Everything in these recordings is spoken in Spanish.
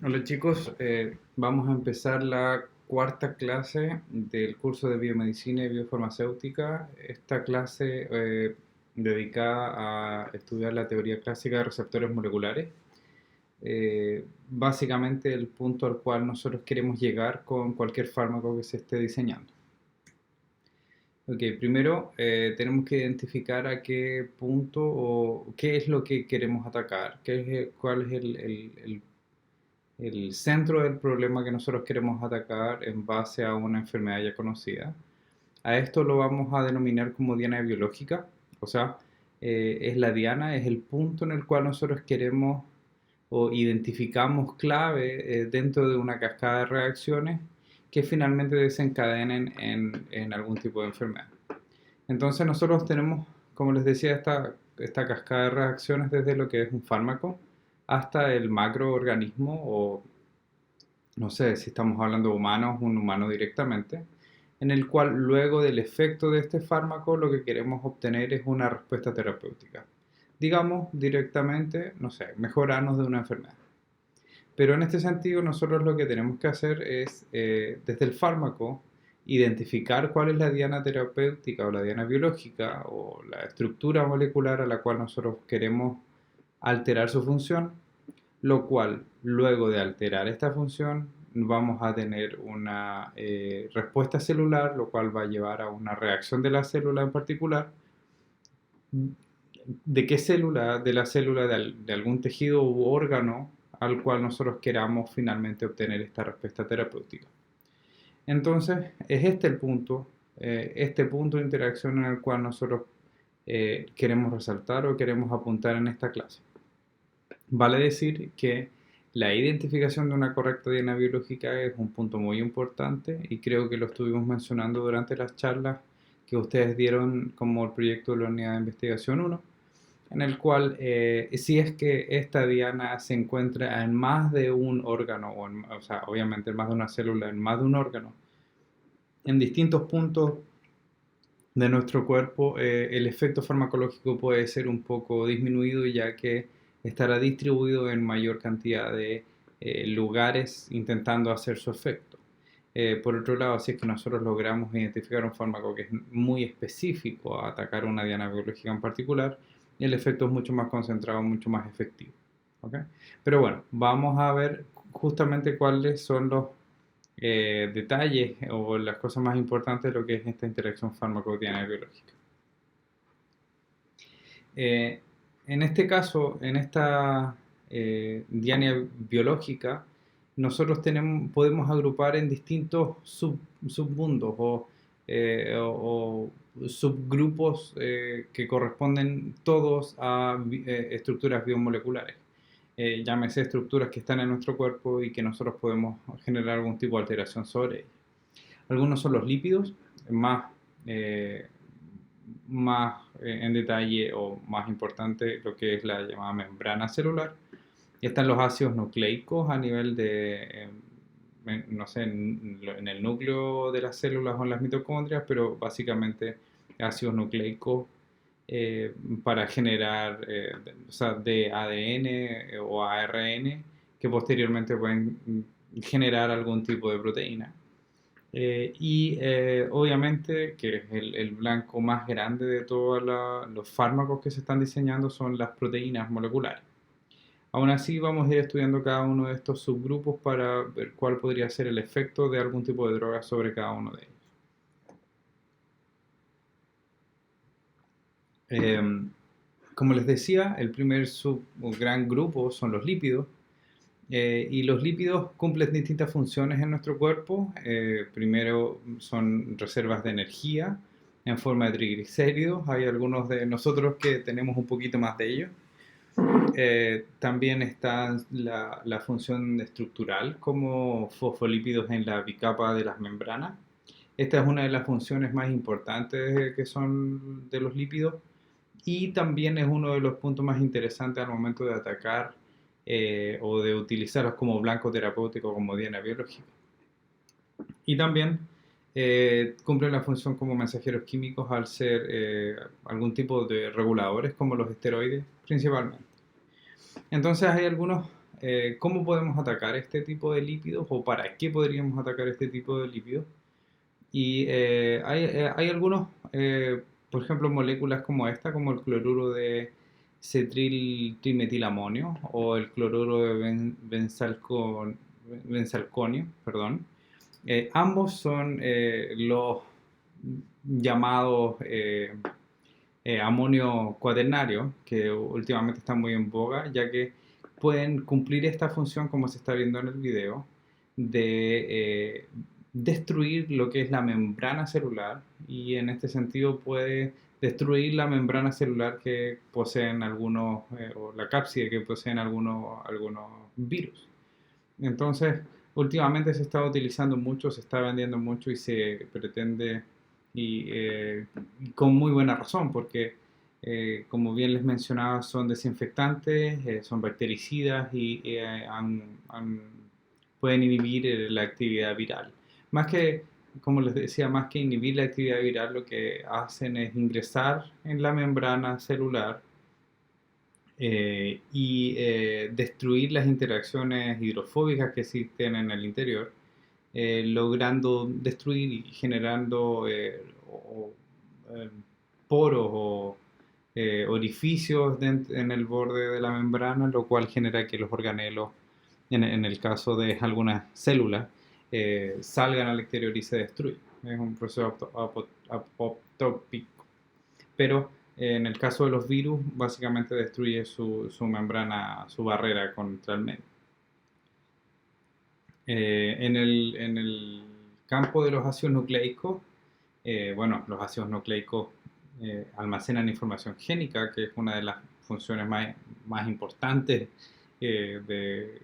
Hola chicos, vamos a empezar la cuarta clase del curso de biomedicina y biofarmacéutica. Esta clase dedicada a estudiar la teoría clásica de receptores moleculares. Básicamente el punto al cual nosotros queremos llegar con cualquier fármaco que se esté diseñando. Ok, primero tenemos que identificar a qué punto o qué es lo que queremos atacar, cuál es el centro del problema que nosotros queremos atacar en base a una enfermedad ya conocida. A esto lo vamos a denominar como diana biológica, o sea, es la diana, es el punto en el cual nosotros queremos o identificamos clave dentro de una cascada de reacciones que finalmente desencadenen en algún tipo de enfermedad. Entonces nosotros tenemos, como les decía, esta cascada de reacciones desde lo que es un fármaco hasta el macroorganismo o no sé si estamos hablando de humanos, un humano directamente, en el cual luego del efecto de este fármaco lo que queremos obtener es una respuesta terapéutica. Digamos directamente, no sé, mejorarnos de una enfermedad. Pero en este sentido nosotros lo que tenemos que hacer es, desde el fármaco, identificar cuál es la diana terapéutica o la diana biológica o la estructura molecular a la cual nosotros queremos alterar su función, lo cual luego de alterar esta función vamos a tener una respuesta celular, lo cual va a llevar a una reacción de la célula en particular. ¿De qué célula? De la célula de algún tejido u órgano al cual nosotros queramos finalmente obtener esta respuesta terapéutica. Entonces, es este punto de interacción en el cual nosotros queremos resaltar o queremos apuntar en esta clase. Vale decir que la identificación de una correcta diana biológica es un punto muy importante y creo que lo estuvimos mencionando durante las charlas que ustedes dieron como el proyecto de la unidad de investigación 1, en el cual si es que esta diana se encuentra en más de un órgano, o sea, obviamente en más de una célula, en más de un órgano, en distintos puntos de nuestro cuerpo, el efecto farmacológico puede ser un poco disminuido ya que estará distribuido en mayor cantidad de lugares intentando hacer su efecto. Por otro lado, si es que nosotros logramos identificar un fármaco que es muy específico a atacar una diana biológica en particular, el efecto es mucho más concentrado, mucho más efectivo. ¿Okay? Pero bueno, vamos a ver justamente cuáles son los detalles o las cosas más importantes de lo que es esta interacción fármaco-diana biológica. Eh, en este caso, en esta diana biológica, nosotros podemos agrupar en distintos submundos o subgrupos que corresponden todos a estructuras biomoleculares. Llámese estructuras que están en nuestro cuerpo y que nosotros podemos generar algún tipo de alteración sobre ellas. Algunos son los lípidos, más, eh, más en detalle o más importante lo que es la llamada membrana celular. Y están los ácidos nucleicos a nivel de, no sé, en el núcleo de las células o en las mitocondrias, pero básicamente ácidos nucleicos para generar o sea, de ADN o ARN que posteriormente pueden generar algún tipo de proteína. Obviamente que es el blanco más grande de todos los fármacos que se están diseñando son las proteínas moleculares. Aún así vamos a ir estudiando cada uno de estos subgrupos para ver cuál podría ser el efecto de algún tipo de droga sobre cada uno de ellos. Eh, Como les decía, el primer o gran grupo son los lípidos. Y los lípidos cumplen distintas funciones en nuestro cuerpo. Primero son reservas de energía en forma de triglicéridos. Hay algunos de nosotros que tenemos un poquito más de ellos. También está la función estructural como fosfolípidos en la bicapa de las membranas. Esta es una de las funciones más importantes que son de los lípidos y también es uno de los puntos más interesantes al momento de atacar o de utilizarlos como blanco terapéutico como diana biológica. Y también cumplen la función como mensajeros químicos al ser algún tipo de reguladores como los esteroides principalmente. Entonces hay algunos ¿cómo podemos atacar este tipo de lípidos o para qué podríamos atacar este tipo de lípidos? Y hay algunos, por ejemplo, moléculas como esta, como el cloruro de cetril trimetilamonio o el cloruro de benzalconio, perdón. Ambos son los llamados amonio cuaternario, que últimamente están muy en boga, ya que pueden cumplir esta función, como se está viendo en el video, de destruir lo que es la membrana celular y en este sentido puede destruir la membrana celular que poseen algunos, o la cápside que poseen algunos virus. Entonces, últimamente se está utilizando mucho, se está vendiendo mucho y se pretende, y con muy buena razón, porque como bien les mencionaba, son desinfectantes, son bactericidas y pueden inhibir la actividad viral. Más que, como les decía, más que inhibir la actividad viral, lo que hacen es ingresar en la membrana celular y destruir las interacciones hidrofóbicas que existen en el interior, logrando destruir y generando eh, poros o orificios en el borde de la membrana, lo cual genera que los organelos, en el caso de algunas células, salgan al exterior y se destruyan. Es un proceso apoptópico. Pero en el caso de los virus, básicamente destruye su membrana, su barrera contra el medio. En el campo de los ácidos nucleicos, bueno, los ácidos nucleicos almacenan información génica, que es una de las funciones más importantes que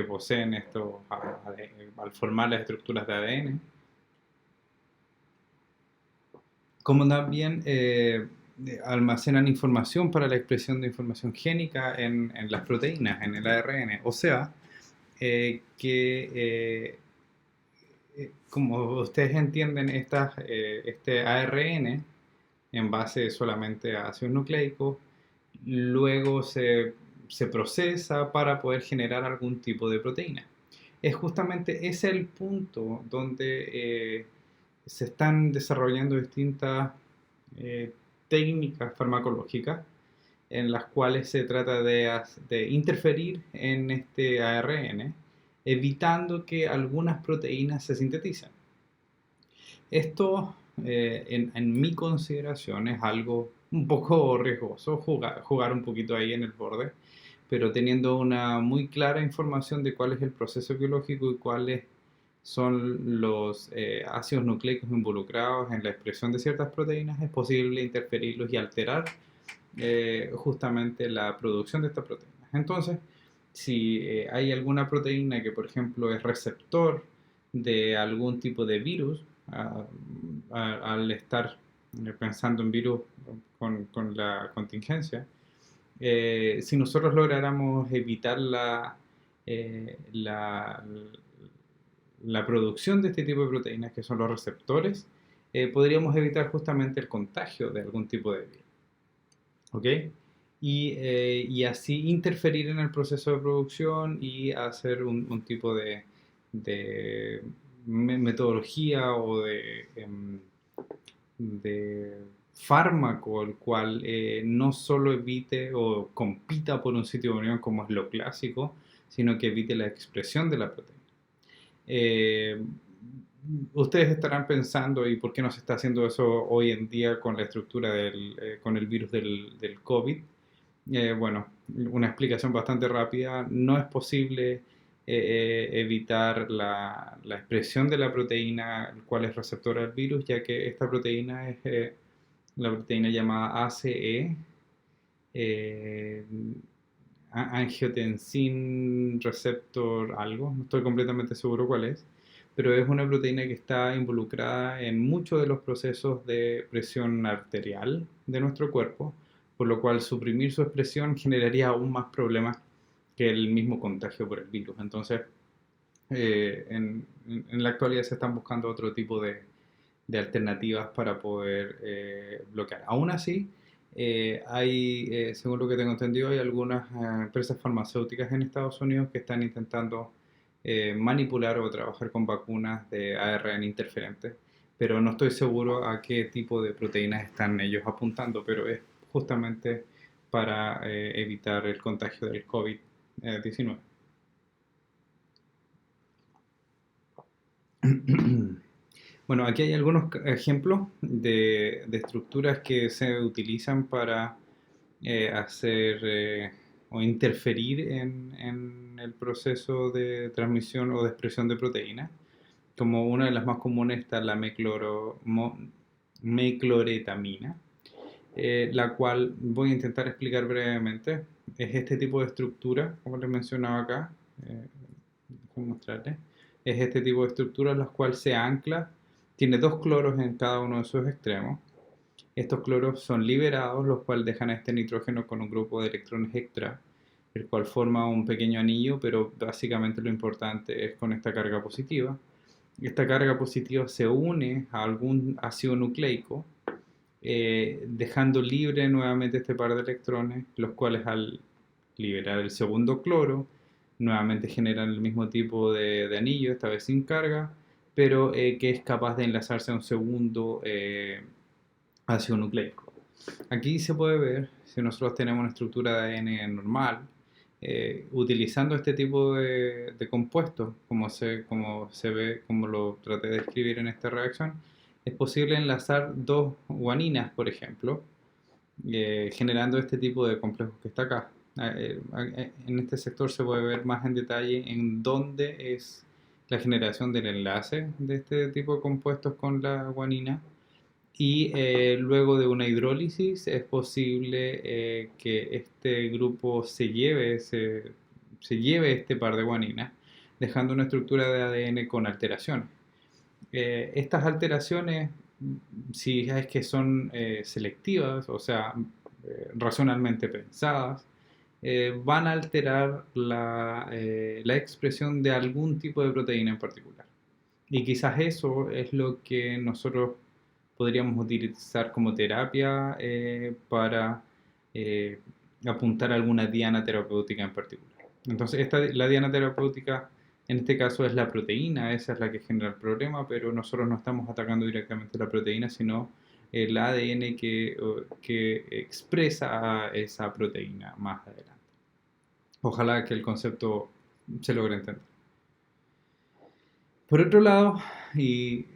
poseen estos al formar las estructuras de ADN. Como también almacenan información para la expresión de información génica en las proteínas, en el ARN. O sea, como ustedes entienden, este ARN, en base solamente a ácidos nucleicos, luego se procesa para poder generar algún tipo de proteína. Es justamente ese el punto donde se están desarrollando distintas eh, técnicas farmacológicas en las cuales se trata de interferir en este ARN, evitando que algunas proteínas se sinteticen. Esto, en mi consideración, es algo un poco riesgoso, jugar un poquito ahí en el borde, pero teniendo una muy clara información de cuál es el proceso biológico y cuáles son los ácidos nucleicos involucrados en la expresión de ciertas proteínas, es posible interferirlos y alterar justamente la producción de estas proteínas. Entonces, si hay alguna proteína que, por ejemplo, es receptor de algún tipo de virus, al estar pensando en virus con la contingencia, si nosotros lográramos evitar la producción de este tipo de proteínas, que son los receptores, podríamos evitar justamente el contagio de algún tipo de virus. ¿Ok? Y así interferir en el proceso de producción y hacer un tipo de metodología o de fármaco el cual no solo evite o compita por un sitio de unión como es lo clásico, sino que evite la expresión de la proteína. Eh, Ustedes estarán pensando, ¿y por qué no se está haciendo eso hoy en día con la estructura con el virus del COVID? Bueno, una explicación bastante rápida. No es posible evitar la expresión de la proteína, el cual es receptora del virus, ya que esta proteína es la proteína llamada ACE, eh, angiotensin receptor algo, no estoy completamente seguro cuál es, pero es una proteína que está involucrada en muchos de los procesos de presión arterial de nuestro cuerpo, por lo cual suprimir su expresión generaría aún más problemas que el mismo contagio por el virus. Entonces, en la actualidad se están buscando otro tipo de alternativas para poder bloquear. Aún así, Según lo que tengo entendido, hay algunas empresas farmacéuticas en Estados Unidos que están intentando manipular o trabajar con vacunas de ARN interferentes, pero no estoy seguro a qué tipo de proteínas están ellos apuntando, pero es justamente para evitar el contagio del COVID-19. Bueno, aquí hay algunos ejemplos de estructuras que se utilizan para hacer o interferir en el proceso de transmisión o de expresión de proteínas. Como una de las más comunes está la mecloretamina, la cual voy a intentar explicar brevemente. Es este tipo de estructura, como les mencionaba acá, eh, déjenme mostrarles. Es este tipo de estructura en la cual se ancla, tiene dos cloros en cada uno de sus extremos. Estos cloros son liberados, los cuales dejan a este nitrógeno con un grupo de electrones extra, el cual forma un pequeño anillo, pero básicamente lo importante es con esta carga positiva. Esta carga positiva se une a algún ácido nucleico, dejando libre nuevamente este par de electrones, los cuales al liberar el segundo cloro, nuevamente generan el mismo tipo de anillo, esta vez sin carga, pero que es capaz de enlazarse a un segundo ácido nucleico. Aquí se puede ver, si nosotros tenemos una estructura de ADN normal, utilizando este tipo de compuestos, como se ve, como lo traté de escribir en esta reacción, es posible enlazar dos guaninas, por ejemplo, generando este tipo de complejos que está acá. En este sector se puede ver más en detalle en dónde es la generación del enlace de este tipo de compuestos con la guanina y luego de una hidrólisis es posible que este grupo se lleve este par de guaninas, dejando una estructura de ADN con alteraciones. Estas alteraciones, si es que son selectivas, o sea, racionalmente pensadas, van a alterar la expresión de algún tipo de proteína en particular. Y quizás eso es lo que nosotros podríamos utilizar como terapia para eh, apuntar a alguna diana terapéutica en particular. Entonces, la diana terapéutica en este caso es la proteína, esa es la que genera el problema, pero nosotros no estamos atacando directamente la proteína, sino el ADN que expresa a esa proteína más adelante. Ojalá que el concepto se logre entender. Por otro lado, y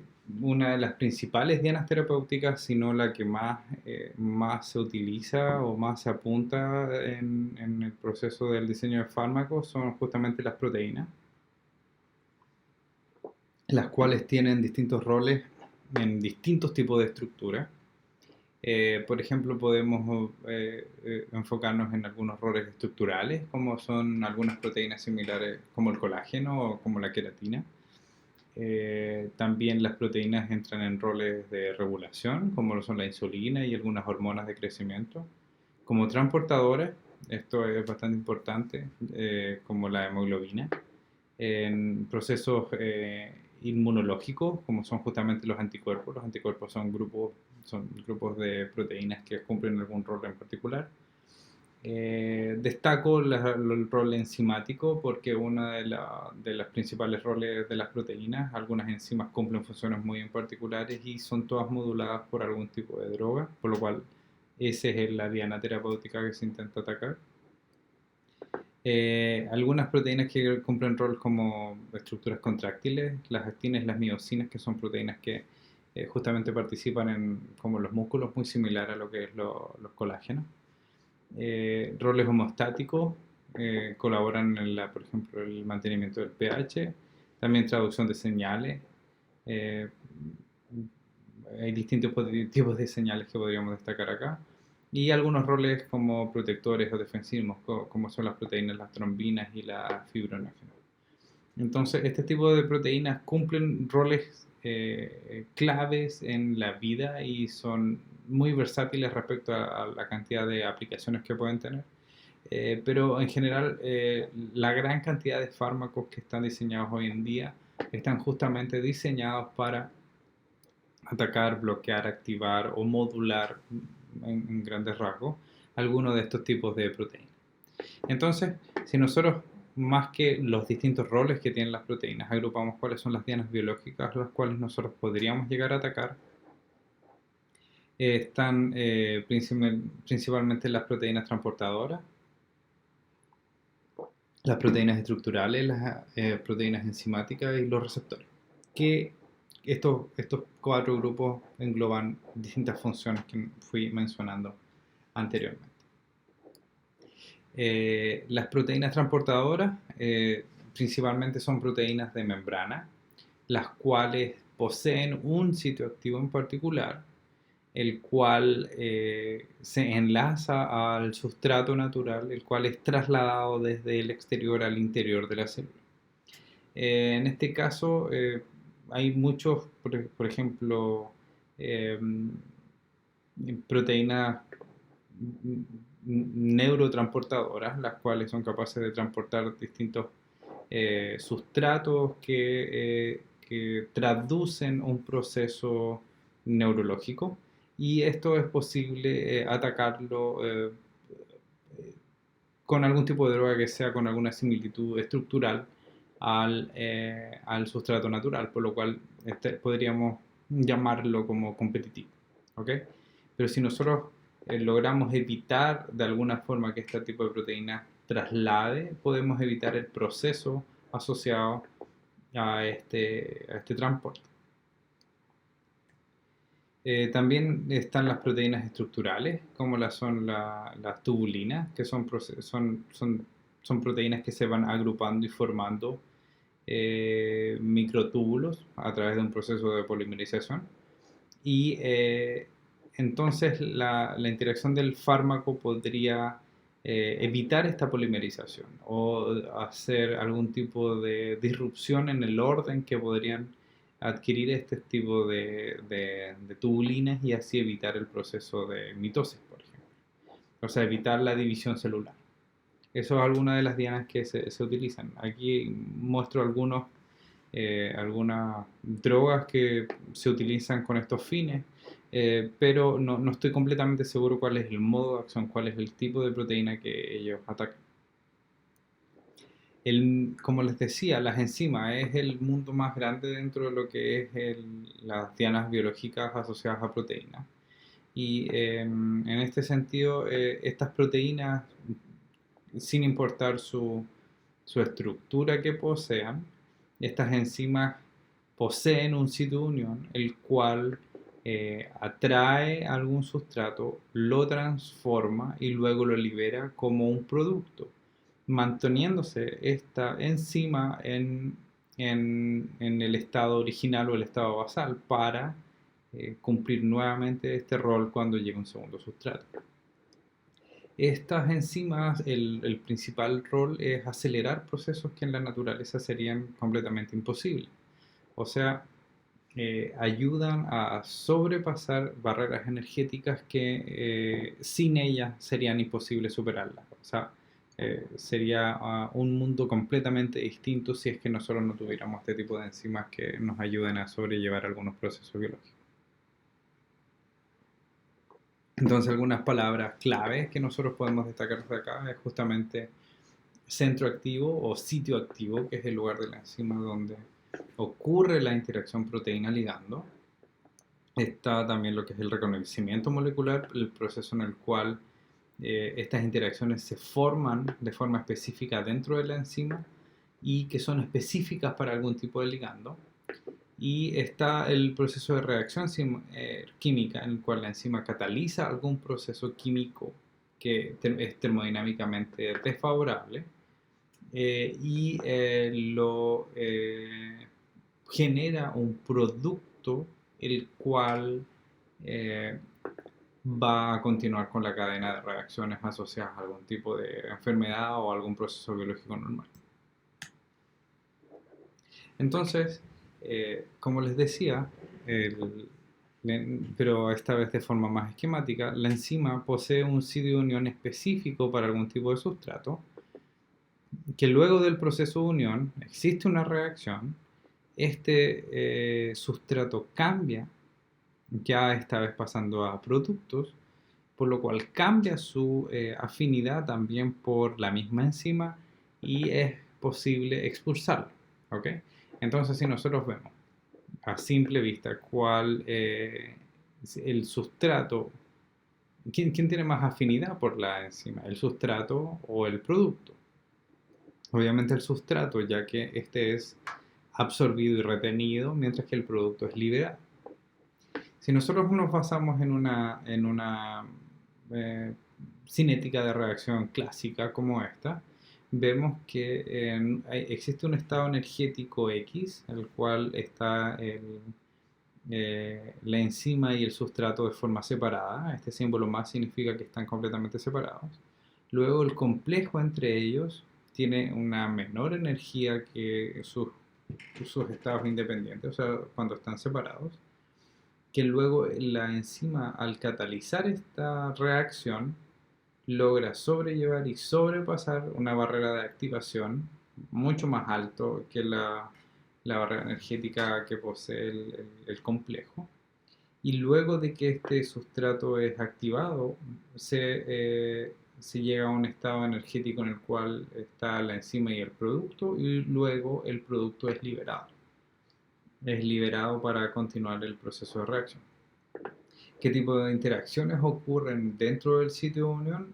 una de las principales dianas terapéuticas, sino la que más se utiliza o más se apunta en el proceso del diseño de fármacos, son justamente las proteínas, las cuales tienen distintos roles en distintos tipos de estructuras. Por ejemplo, podemos enfocarnos en algunos roles estructurales, como son algunas proteínas similares como el colágeno o como la queratina. También las proteínas entran en roles de regulación, como lo son la insulina y algunas hormonas de crecimiento. Como transportadoras, esto es bastante importante, como la hemoglobina. En procesos inmunológicos, como son justamente los anticuerpos. Los anticuerpos son grupos de proteínas que cumplen algún rol en particular. Destaco el rol enzimático porque uno de los principales roles de las proteínas, algunas enzimas cumplen funciones muy en particulares y son todas moduladas por algún tipo de droga, por lo cual esa es la diana terapéutica que se intenta atacar. Algunas proteínas que cumplen roles como estructuras contráctiles, las actinas y las miosinas, que son proteínas que justamente participan en como los músculos, muy similar a lo que es los colágenos. Roles homostáticos colaboran por ejemplo, el mantenimiento del pH, también traducción de señales. eh, Hay distintos tipos de señales que podríamos destacar acá. Y algunos roles como protectores o defensivos, como son las proteínas, las trombinas y la fibronógena. Entonces, este tipo de proteínas cumplen roles claves en la vida y son muy versátiles respecto a la cantidad de aplicaciones que pueden tener. Pero en general, la gran cantidad de fármacos que están diseñados hoy en día están justamente diseñados para atacar, bloquear, activar o modular en grandes rasgos algunos de estos tipos de proteínas. Entonces, si nosotros, más que los distintos roles que tienen las proteínas, agrupamos cuáles son las dianas biológicas las cuales nosotros podríamos llegar a atacar, están principalmente las proteínas transportadoras, las proteínas estructurales, las proteínas enzimáticas y los receptores. Que estos cuatro grupos engloban distintas funciones que fui mencionando anteriormente. Las proteínas transportadoras principalmente son proteínas de membrana, las cuales poseen un sitio activo en particular, el cual se enlaza al sustrato natural, el cual es trasladado desde el exterior al interior de la célula. En este caso hay muchos, por ejemplo, eh, proteínas neurotransportadoras, las cuales son capaces de transportar distintos sustratos que traducen un proceso neurológico, y esto es posible atacarlo con algún tipo de droga que sea con alguna similitud estructural al sustrato natural, por lo cual podríamos llamarlo como competitivo. ¿Ok? Pero si nosotros logramos evitar de alguna forma que este tipo de proteína traslade, podemos evitar el proceso asociado a este transporte. También están las proteínas estructurales, como son las tubulinas, que son proteínas que se van agrupando y formando microtúbulos a través de un proceso de polimerización. Y entonces la interacción del fármaco podría evitar esta polimerización o hacer algún tipo de disrupción en el orden que podrían adquirir este tipo de tubulinas, y así evitar el proceso de mitosis, por ejemplo. O sea, evitar la división celular. Eso es alguna de las dianas que se utilizan. Aquí muestro algunas drogas que se utilizan con estos fines, pero no estoy completamente seguro cuál es el modo de acción, cuál es el tipo de proteína que ellos atacan. Como les decía, las enzimas es el mundo más grande dentro de lo que es las dianas biológicas asociadas a proteínas. Y en este sentido, estas proteínas, sin importar su estructura que posean, estas enzimas poseen un sitio de unión, el cual atrae algún sustrato, lo transforma y luego lo libera como un producto, manteniéndose esta enzima en el estado original o el estado basal para cumplir nuevamente este rol cuando llega un segundo sustrato. Estas enzimas, el principal rol es acelerar procesos que en la naturaleza serían completamente imposibles. O sea, ayudan a sobrepasar barreras energéticas que sin ellas serían imposibles superarlas. O sea, sería un mundo completamente distinto si es que nosotros no tuviéramos este tipo de enzimas que nos ayuden a sobrellevar algunos procesos biológicos. Entonces, algunas palabras claves que nosotros podemos destacar de acá es justamente centro activo o sitio activo, que es el lugar de la enzima donde ocurre la interacción proteína-ligando. Está también lo que es el reconocimiento molecular, el proceso en el cual estas interacciones se forman de forma específica dentro de la enzima y que son específicas para algún tipo de ligando. Y está el proceso de reacción química, en el cual la enzima cataliza algún proceso químico que es termodinámicamente desfavorable y lo genera un producto el cual va a continuar con la cadena de reacciones asociadas a algún tipo de enfermedad o algún proceso biológico normal. Entonces, como les decía, pero esta vez de forma más esquemática, la enzima posee un sitio de unión específico para algún tipo de sustrato, que luego del proceso de unión existe una reacción, este sustrato cambia, ya esta vez pasando a productos, por lo cual cambia su afinidad también por la misma enzima y es posible expulsarlo. ¿Ok? Entonces, si nosotros vemos a simple vista cuál el sustrato, ¿quién tiene más afinidad por la enzima? ¿El sustrato o el producto? Obviamente el sustrato, ya que este es absorbido y retenido, mientras que el producto es liberado. Si nosotros nos basamos en una eh, cinética de reacción clásica como esta, vemos que existe un estado energético X, el cual está la enzima y el sustrato de forma separada. Este símbolo más significa que están completamente separados. Luego el complejo entre ellos tiene una menor energía que sus estados independientes, o sea, cuando están separados, que luego la enzima al catalizar esta reacción logra sobrellevar y sobrepasar una barrera de activación mucho más alto que la barrera energética que posee el complejo. Y luego de que este sustrato es activado, se llega a un estado energético en el cual está la enzima y el producto, y luego el producto es liberado. Es liberado para continuar el proceso de reacción. ¿Qué tipo de interacciones ocurren dentro del sitio de unión?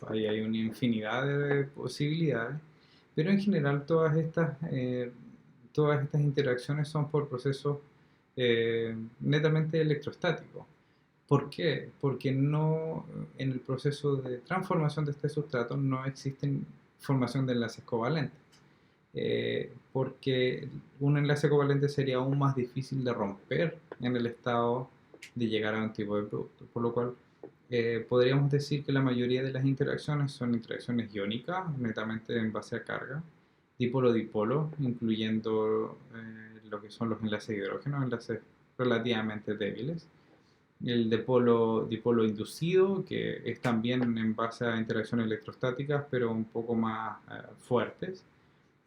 Ahí hay una infinidad de posibilidades, pero en general todas estas interacciones son por procesos netamente electrostáticos. ¿Por qué? Porque no, en el proceso de transformación de este sustrato no existe formación de enlaces covalentes. Porque un enlace covalente sería aún más difícil de romper en el estado de llegar a un tipo de producto, por lo cual podríamos decir que la mayoría de las interacciones son interacciones iónicas, netamente en base a carga, dipolo-dipolo, incluyendo lo que son los enlaces de hidrógeno, enlaces relativamente débiles, el dipolo inducido, que es también en base a interacciones electrostáticas, pero un poco más fuertes,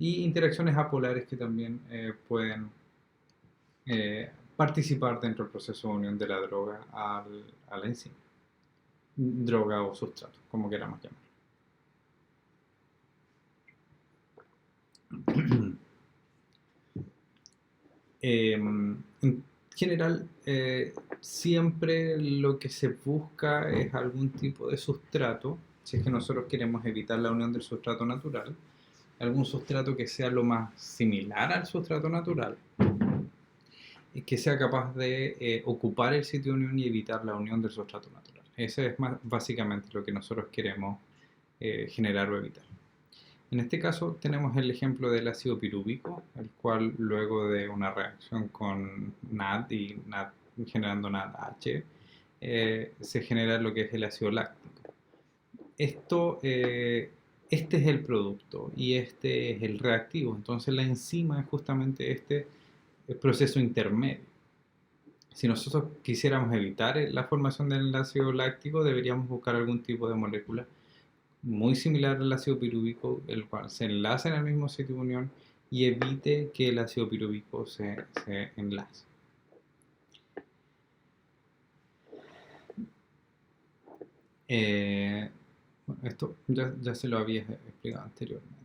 y interacciones apolares que también pueden participar dentro del proceso de unión de la droga a la enzima. Droga o sustrato, como queramos llamar. En general, siempre lo que se busca es algún tipo de sustrato, si es que nosotros queremos evitar la unión del sustrato natural, algún sustrato que sea lo más similar al sustrato natural, y que sea capaz de ocupar el sitio de unión y evitar la unión del sustrato natural. Ese es básicamente lo que nosotros queremos generar o evitar. En este caso tenemos el ejemplo del ácido pirúvico, el cual luego de una reacción con NAD y NAD generando NADH, se genera lo que es el ácido láctico. Este es el producto y este es el reactivo, entonces la enzima es justamente este proceso intermedio. Si nosotros quisiéramos evitar la formación del ácido láctico, deberíamos buscar algún tipo de molécula muy similar al ácido pirúvico, el cual se enlace en el mismo sitio de unión y evite que el ácido pirúvico se enlace. Bueno, esto ya se lo había explicado anteriormente.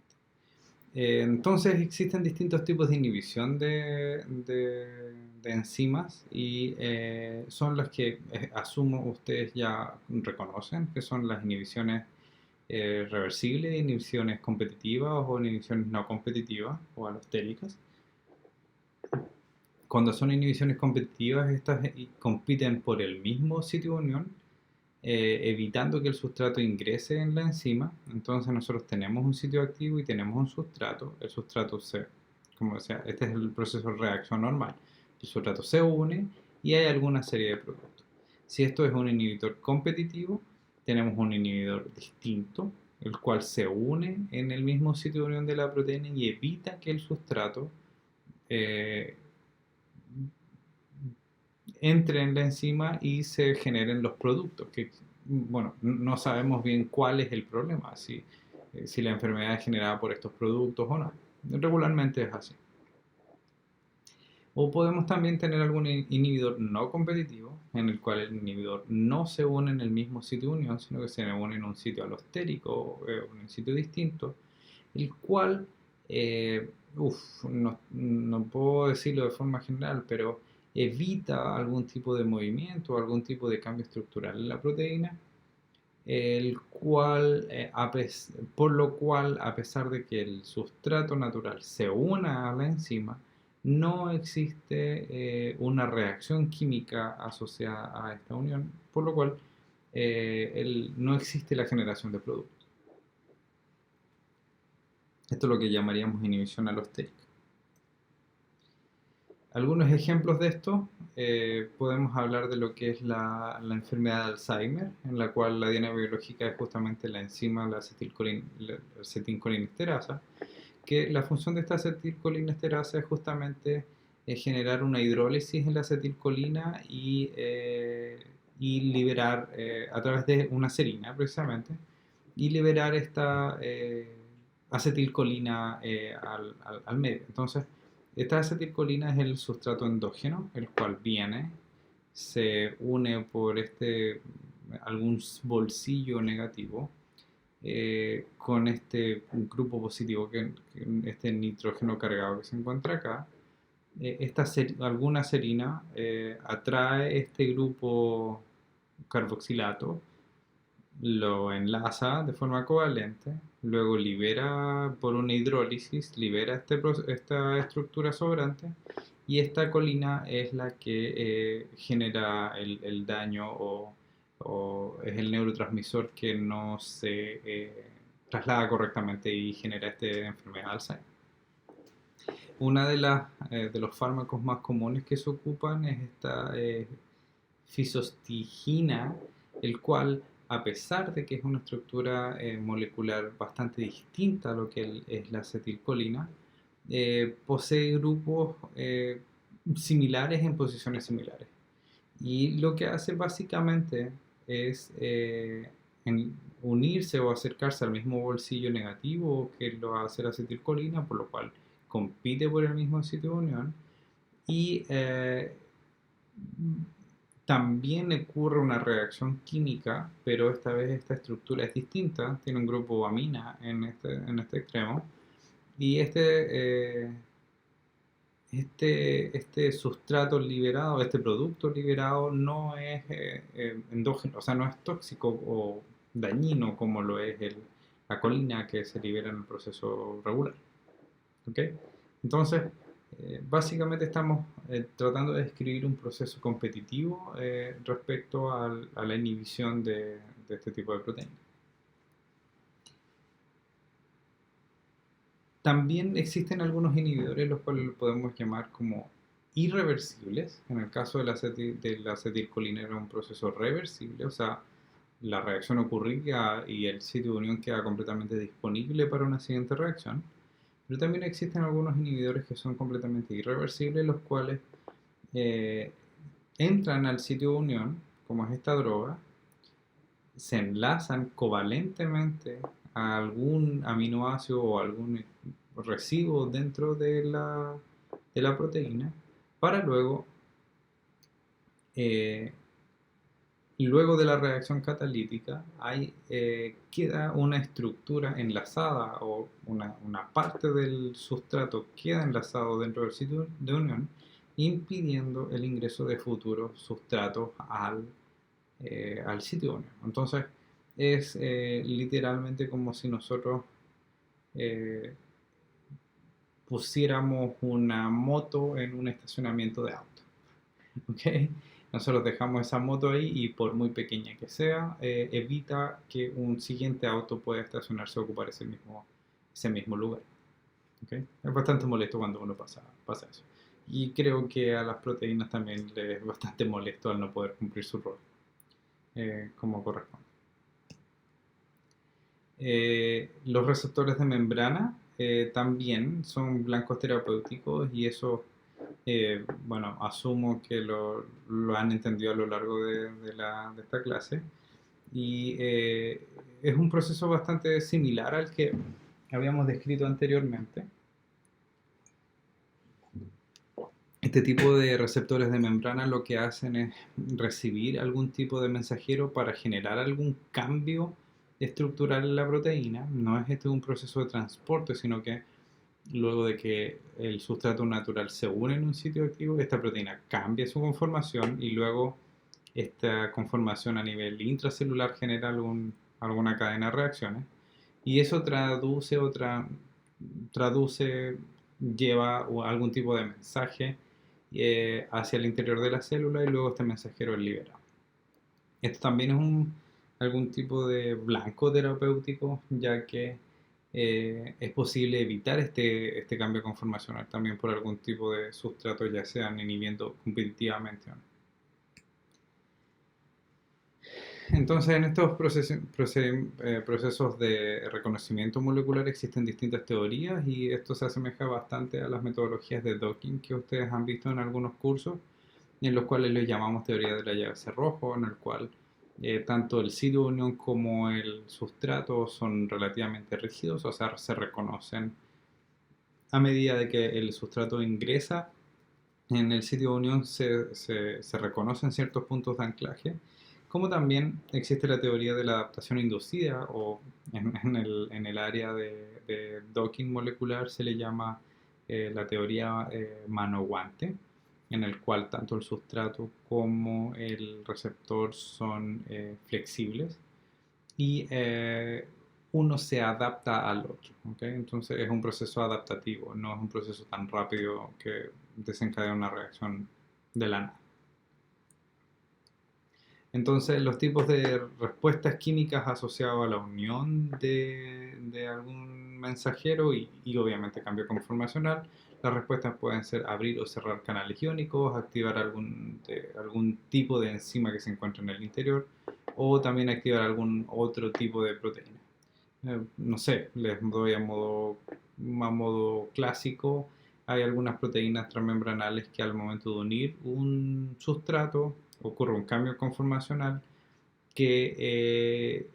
Entonces existen distintos tipos de inhibición de enzimas y son las que asumo ustedes ya reconocen, que son las inhibiciones reversibles, inhibiciones competitivas o inhibiciones no competitivas o alostéricas. Cuando son inhibiciones competitivas, estas compiten por el mismo sitio de unión, evitando que el sustrato ingrese en la enzima. Entonces nosotros tenemos un sitio activo y tenemos un sustrato. El sustrato como decía, este es el proceso de reacción normal. El sustrato se une y hay alguna serie de productos. Si esto es un inhibidor competitivo, tenemos un inhibidor distinto, el cual se une en el mismo sitio de unión de la proteína y evita que el sustrato eh, entre en la enzima y se generen los productos, que bueno, no sabemos bien cuál es el problema, si la enfermedad es generada por estos productos o no. Regularmente es así. O podemos también tener algún inhibidor no competitivo, en el cual el inhibidor no se une en el mismo sitio de unión, sino que se une en un sitio alostérico, en un sitio distinto, el cual, no puedo decirlo de forma general, pero evita algún tipo de movimiento, algún tipo de cambio estructural en la proteína, el cual, por lo cual, a pesar de que el sustrato natural se una a la enzima, no existe una reacción química asociada a esta unión, por lo cual no existe la generación de productos. Esto es lo que llamaríamos inhibición alostérica. Algunos ejemplos de esto, podemos hablar de lo que es la enfermedad de Alzheimer, en la cual la diana biológica es justamente la enzima, la acetilcolinesterasa, que la función de esta acetilcolinesterasa es justamente generar una hidrólisis en la acetilcolina y liberar, a través de una serina precisamente, y liberar esta acetilcolina al medio. Entonces, esta acetilcolina es el sustrato endógeno, el cual viene, se une por algún bolsillo negativo con este grupo positivo, este nitrógeno cargado que se encuentra acá. Alguna serina atrae este grupo carboxilato, lo enlaza de forma covalente, luego libera por una hidrólisis, libera esta estructura sobrante, y esta colina es la que genera el daño o es el neurotransmisor que no se traslada correctamente y genera esta enfermedad de Alzheimer. Una de los fármacos más comunes que se ocupan es esta fisostigina, el cual, a pesar de que es una estructura molecular bastante distinta a lo que es la acetilcolina, posee grupos similares en posiciones similares. Y lo que hace básicamente es unirse o acercarse al mismo bolsillo negativo que lo hace la acetilcolina, por lo cual compite por el mismo sitio de unión, y también ocurre una reacción química, pero esta vez esta estructura es distinta, tiene un grupo amina en este extremo, y este sustrato liberado, este producto liberado no es endógeno, o sea, no es tóxico o dañino como lo es la colina que se libera en el proceso regular. ¿Ok? Entonces, básicamente estamos tratando de describir un proceso competitivo respecto a la inhibición de este tipo de proteínas. También existen algunos inhibidores, los cuales podemos llamar como irreversibles. En el caso de la acetilcolina era un proceso reversible, o sea, la reacción ocurría y el sitio de unión queda completamente disponible para una siguiente reacción. Pero también existen algunos inhibidores que son completamente irreversibles, los cuales entran al sitio de unión, como es esta droga, se enlazan covalentemente a algún aminoácido o algún residuo dentro de la proteína, para luego de la reacción catalítica queda una estructura enlazada o una parte del sustrato queda enlazado dentro del sitio de unión, impidiendo el ingreso de futuros sustratos al sitio de unión. Entonces es literalmente como si nosotros pusiéramos una moto en un estacionamiento de auto. ¿Okay? Nosotros dejamos esa moto ahí y por muy pequeña que sea, evita que un siguiente auto pueda estacionarse o ocupar ese mismo lugar. ¿Okay? Es bastante molesto cuando uno pasa eso. Y creo que a las proteínas también les es bastante molesto al no poder cumplir su rol como corresponde. Los receptores de membrana también son blancos terapéuticos, y eso bueno, asumo que lo han entendido a lo largo de esta clase, y es un proceso bastante similar al que habíamos descrito anteriormente, Este tipo de receptores de membrana lo que hacen es recibir algún tipo de mensajero para generar algún cambio estructural en la proteína. No es este un proceso de transporte, sino que luego de que el sustrato natural se une en un sitio activo, esta proteína cambia su conformación y luego esta conformación a nivel intracelular genera alguna cadena de reacciones y eso traduce, lleva algún tipo de mensaje hacia el interior de la célula y luego este mensajero es liberado. Esto también es algún tipo de blanco terapéutico, ya que es posible evitar este cambio conformacional también por algún tipo de sustrato, ya sean inhibiendo competitivamente o no. Entonces, en estos procesos de reconocimiento molecular existen distintas teorías y esto se asemeja bastante a las metodologías de docking que ustedes han visto en algunos cursos, en los cuales les llamamos teoría de la llave cerrojo, en el cual tanto el sitio de unión como el sustrato son relativamente rígidos, o sea, se reconocen a medida de que el sustrato ingresa en el sitio de unión se reconocen ciertos puntos de anclaje, como también existe la teoría de la adaptación inducida, o en el área de docking molecular se le llama la teoría mano-guante, en el cual tanto el sustrato como el receptor son flexibles y uno se adapta al otro, ¿ok? Entonces es un proceso adaptativo, no es un proceso tan rápido que desencadena una reacción de la nada. Entonces, los tipos de respuestas químicas asociadas a la unión de algún mensajero y obviamente cambio conformacional, las respuestas pueden ser abrir o cerrar canales iónicos, activar algún tipo de enzima que se encuentra en el interior o también activar algún otro tipo de proteína. No sé, les doy a modo clásico. Hay algunas proteínas transmembranales que al momento de unir un sustrato ocurre un cambio conformacional que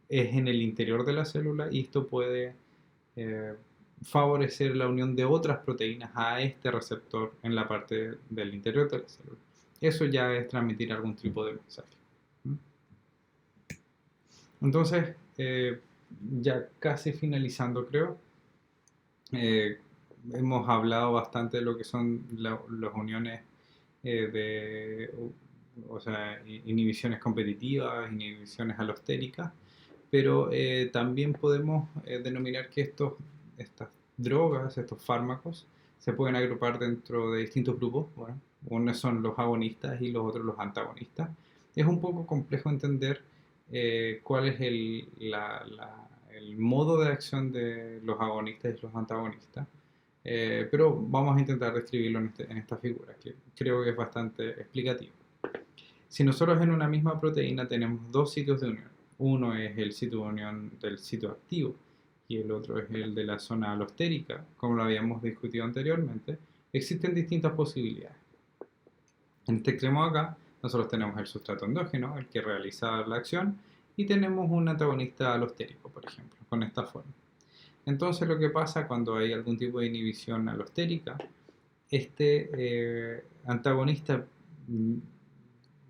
es en el interior de la célula y esto puede eh, favorecer la unión de otras proteínas a este receptor en la parte del interior de la célula. Eso ya es transmitir algún tipo de mensaje. ¿Mm? Entonces, ya casi finalizando creo, eh, hemos hablado bastante de lo que son las uniones o sea, inhibiciones competitivas, inhibiciones alostéricas, pero también podemos denominar que estas drogas, estos fármacos, se pueden agrupar dentro de distintos grupos. Bueno, unos son los agonistas y los otros los antagonistas. Es un poco complejo entender cuál es el modo de acción de los agonistas y los antagonistas. Pero vamos a intentar describirlo en esta figura, que creo que es bastante explicativo. Si nosotros en una misma proteína tenemos dos sitios de unión, uno es el sitio de unión del sitio activo y el otro es el de la zona alostérica, como lo habíamos discutido anteriormente, existen distintas posibilidades. En este extremo acá, nosotros tenemos el sustrato endógeno, el que realiza la acción, y tenemos un antagonista alostérico, por ejemplo, con esta forma. Entonces lo que pasa cuando hay algún tipo de inhibición alostérica, este antagonista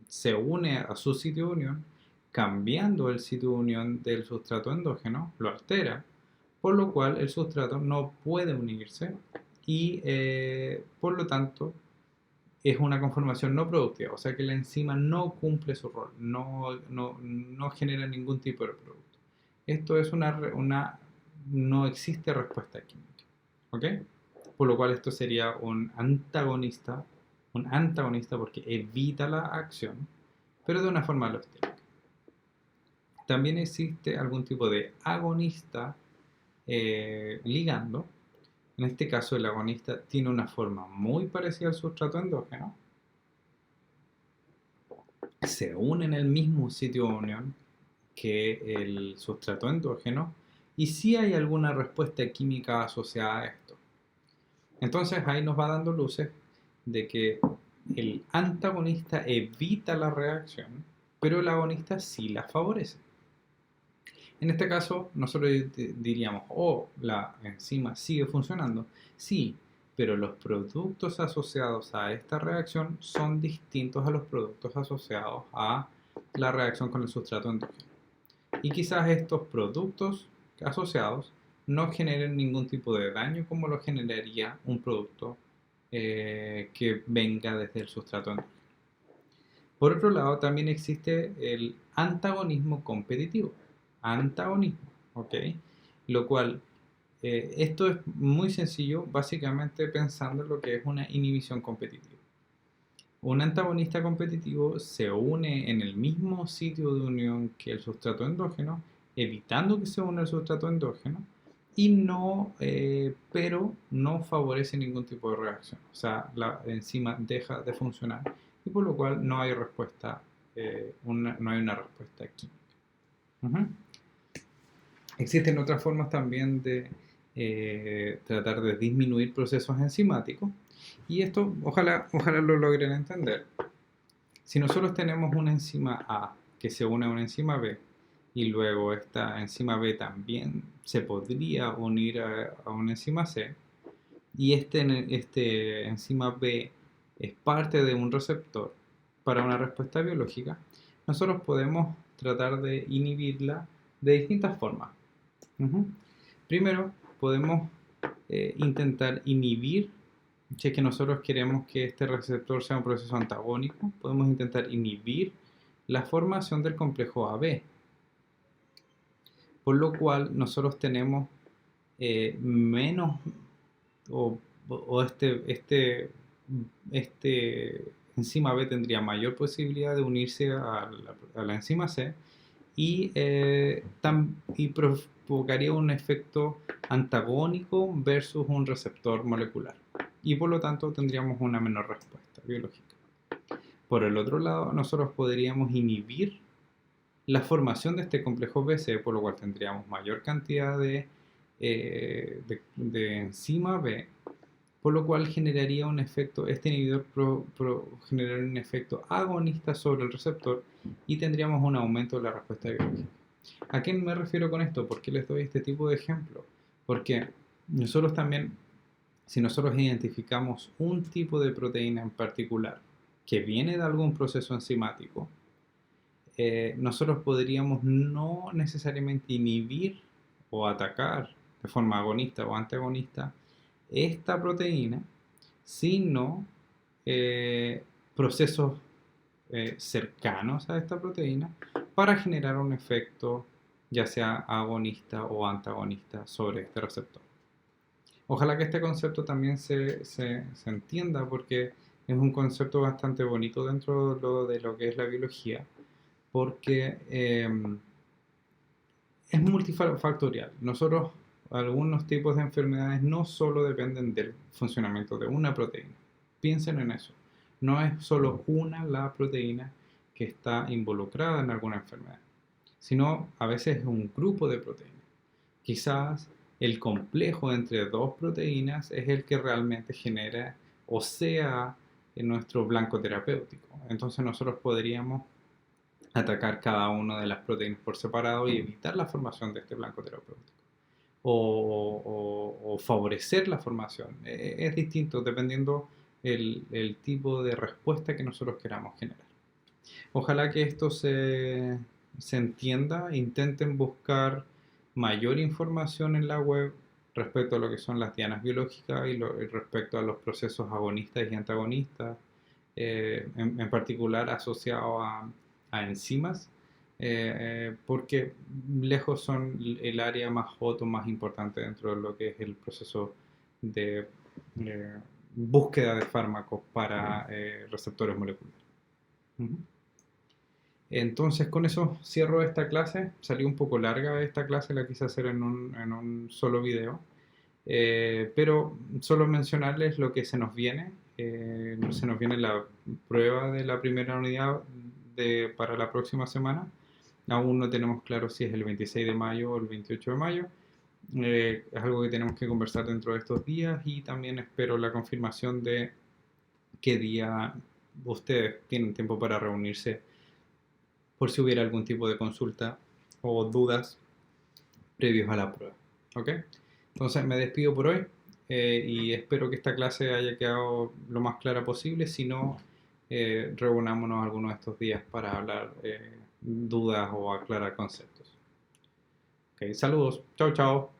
se une a su sitio de unión, cambiando el sitio de unión del sustrato endógeno, lo altera, por lo cual el sustrato no puede unirse y por lo tanto es una conformación no productiva, o sea que la enzima no cumple su rol, no genera ningún tipo de producto. Esto es no existe respuesta química, ¿ok? Por lo cual esto sería un antagonista porque evita la acción, pero de una forma alostérica. También existe algún tipo de agonista ligando. En este caso, el agonista tiene una forma muy parecida al sustrato endógeno. Se une en el mismo sitio de unión que el sustrato endógeno y sí hay alguna respuesta química asociada a esto. Entonces ahí nos va dando luces de que el antagonista evita la reacción, pero el agonista sí la favorece. En este caso, nosotros diríamos, la enzima sigue funcionando. Sí, pero los productos asociados a esta reacción son distintos a los productos asociados a la reacción con el sustrato endógeno. Y quizás estos productos asociados no generen ningún tipo de daño como lo generaría un producto que venga desde el sustrato endógeno. Por otro lado, también existe el antagonismo competitivo. Antagonismo, ¿ok? Lo cual, esto es muy sencillo, básicamente pensando en lo que es una inhibición competitiva. Un antagonista competitivo se une en el mismo sitio de unión que el sustrato endógeno, evitando que se una el sustrato endógeno, y pero no favorece ningún tipo de reacción. O sea, la enzima deja de funcionar y por lo cual no hay respuesta, no hay una respuesta química. Ujú. Existen otras formas también de tratar de disminuir procesos enzimáticos y esto ojalá lo logren entender. Si nosotros tenemos una enzima A que se une a una enzima B y luego esta enzima B también se podría unir a una enzima C y este enzima B es parte de un receptor para una respuesta biológica, nosotros podemos tratar de inhibirla de distintas formas. Primero, podemos intentar inhibir, si es que nosotros queremos que este receptor sea un proceso antagónico, podemos intentar inhibir la formación del complejo AB, por lo cual nosotros tenemos menos o este enzima B tendría mayor posibilidad de unirse a la enzima C y provocaría un efecto antagónico versus un receptor molecular y por lo tanto tendríamos una menor respuesta biológica. Por el otro lado, nosotros podríamos inhibir la formación de este complejo BC, por lo cual tendríamos mayor cantidad de enzima B, por lo cual generaría un efecto, este inhibidor generaría un efecto agonista sobre el receptor y tendríamos un aumento de la respuesta biológica. ¿A qué me refiero con esto? ¿Por qué les doy este tipo de ejemplo? Porque nosotros también, si nosotros identificamos un tipo de proteína en particular que viene de algún proceso enzimático, nosotros podríamos no necesariamente inhibir o atacar de forma agonista o antagonista esta proteína, sino procesos cercanos a esta proteína para generar un efecto ya sea agonista o antagonista sobre este receptor. Ojalá que este concepto también se entienda porque es un concepto bastante bonito dentro de lo que es la biología, porque es multifactorial. Nosotros, algunos tipos de enfermedades no solo dependen del funcionamiento de una proteína. Piensen en eso. No es solo la proteína que está involucrada en alguna enfermedad, sino a veces es un grupo de proteínas. Quizás el complejo entre dos proteínas es el que realmente genera o sea nuestro blanco terapéutico. Entonces nosotros podríamos atacar cada una de las proteínas por separado y evitar la formación de este blanco terapéutico. O favorecer la formación. Es distinto dependiendo el tipo de respuesta que nosotros queramos generar. Ojalá que esto se entienda. Intenten buscar mayor información en la web respecto a lo que son las dianas biológicas y respecto a los procesos agonistas y antagonistas, en particular asociados a enzimas, porque lejos son el área más hot o más importante dentro de lo que es el proceso de búsqueda de fármacos para receptores moleculares. Entonces con eso cierro esta clase. Salió un poco larga esta clase, la quise hacer en un solo video. Pero solo mencionarles lo que se nos viene. Se nos viene la prueba de la primera unidad para la próxima semana. Aún no tenemos claro si es el 26 de mayo o el 28 de mayo. Es algo que tenemos que conversar dentro de estos días y también espero la confirmación de qué día ustedes tienen tiempo para reunirse por si hubiera algún tipo de consulta o dudas previos a la prueba. ¿Ok? Entonces me despido por hoy. y espero que esta clase haya quedado lo más clara posible. Si no, reunámonos algunos de estos días para hablar dudas o aclarar conceptos. Ok, saludos. Chao, chao.